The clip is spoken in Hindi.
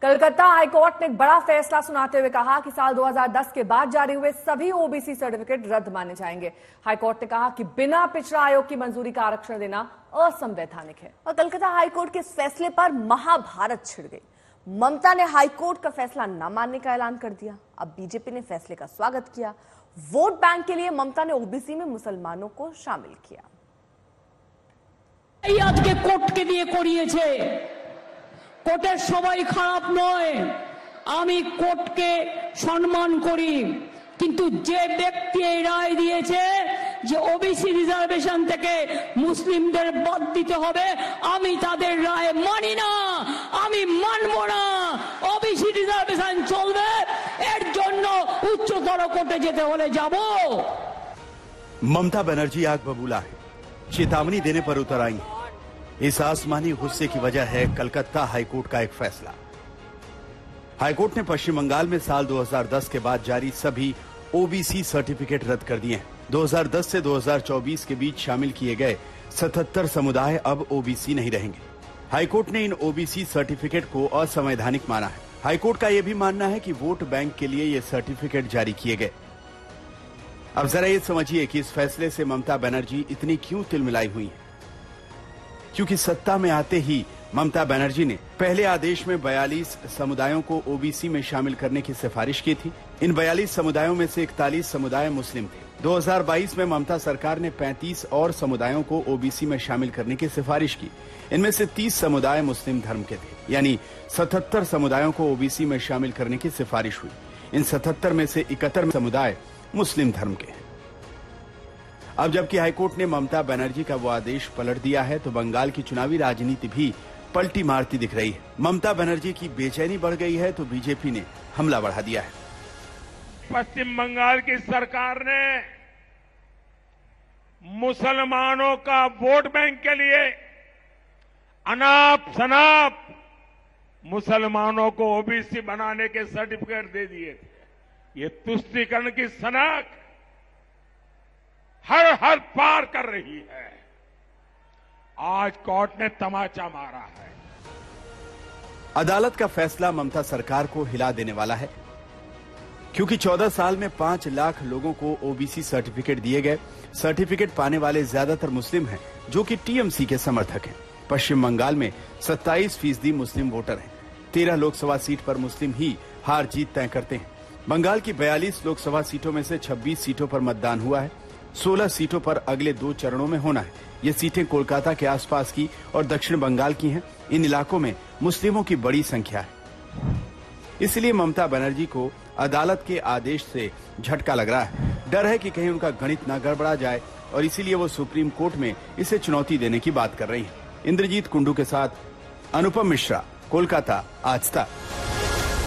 कलकत्ता हाईकोर्ट ने एक बड़ा फैसला सुनाते हुए कहा कि साल 2010 के बाद जारी हुए सभी ओबीसी सर्टिफिकेट रद्द माने जाएंगे। हाईकोर्ट ने कहा कि बिना पिछड़ा आयोग की मंजूरी का आरक्षण देना असंवैधानिक है। और कलकत्ता हाईकोर्ट के इस फैसले पर महाभारत छिड़ गई। ममता ने हाईकोर्ट का फैसला न मानने का ऐलान कर दिया। अब बीजेपी ने फैसले का स्वागत किया। वोट बैंक के लिए ममता ने ओबीसी में मुसलमानों को शामिल किया। আজকে কোর্টকে দিয়ে করিয়েছে, কোর্টের সবাই খারাপ নয়, আমি কোর্টকে সম্মান করি, কিন্তু যে ব্যক্তি এই রায় দিয়েছে যে ওবিসি রিজার্ভেশন থেকে মুসলিমদের বাদ দিতে হবে, আমি তাদের রায় মানি না, আমি মানব না। ওবিসি রিজার্ভেশন চলবে, এর জন্য উচ্চতর কোর্টে যেতে হলে যাব। ममता बनर्जी आग बबूला है, चेतावनी देने पर उतर आई है। इस आसमानी गुस्से की वजह है कलकत्ता हाईकोर्ट का एक फैसला। हाईकोर्ट ने पश्चिम बंगाल में साल 2010 के बाद जारी सभी ओबीसी सर्टिफिकेट रद्द कर दिए हैं। 2010 से 2024 के बीच शामिल किए गए 77 समुदाय अब ओबीसी नहीं रहेंगे। हाईकोर्ट ने इन ओबीसी सर्टिफिकेट को असंवैधानिक माना है। हाईकोर्ट का यह भी मानना है कि वोट बैंक के लिए ये सर्टिफिकेट जारी किए गए। अब जरा ये समझिए कि इस फैसले से ममता बनर्जी इतनी क्यों तिलमिलाई हुई है। क्योंकि सत्ता में आते ही ममता बनर्जी ने पहले आदेश में 42 समुदायों को ओबीसी में शामिल करने की सिफारिश की थी। इन 42 समुदायों में से 41 समुदाय मुस्लिम थे। 2022 में ममता सरकार ने 35 और समुदायों को ओबीसी में शामिल करने की सिफारिश की। इनमें से 30 समुदाय मुस्लिम धर्म के थे, यानी 77 समुदायों को ओबीसी में शामिल करने की सिफारिश हुई। इन 77 में से 71 समुदाय मुस्लिम धर्म के हैं। अब जबकि हाईकोर्ट ने ममता बनर्जी का वो आदेश पलट दिया है, तो बंगाल की चुनावी राजनीति भी पलटी मारती दिख रही है। ममता बनर्जी की बेचैनी बढ़ गई है, तो बीजेपी ने हमला बढ़ा दिया है। पश्चिम बंगाल की सरकार ने मुसलमानों का वोट बैंक के लिए अनाप शनाप मुसलमानों को ओबीसी बनाने के सर्टिफिकेट दे दिए थे। ये तुष्टीकरण की सनक हर पार कर रही है। आज कोर्ट ने तमाचा मारा है। अदालत का फैसला ममता सरकार को हिला देने वाला है, क्योंकि 14 साल में 5 लाख लोगों को ओबीसी सर्टिफिकेट दिए गए। सर्टिफिकेट पाने वाले ज्यादातर मुस्लिम हैं, जो कि टीएमसी के समर्थक हैं। पश्चिम बंगाल में 27% मुस्लिम वोटर हैं। 13 लोकसभा सीट पर मुस्लिम ही हार जीत तय करते हैं। बंगाल की 42 लोकसभा सीटों में से 26 सीटों पर मतदान हुआ है। 16 सीटों पर अगले 2 चरणों में होना है। ये सीटें कोलकाता के आसपास की और दक्षिण बंगाल की हैं। इन इलाकों में मुस्लिमों की बड़ी संख्या है। इसलिए ममता बनर्जी को अदालत के आदेश से झटका लग रहा है। डर है कि कहीं उनका गणित न गड़बड़ा जाए, और इसीलिए वो सुप्रीम कोर्ट में इसे चुनौती देने की बात कर रही हैं। इंद्रजीत कुंडू के साथ अनुपम मिश्रा, कोलकाता, आज तक।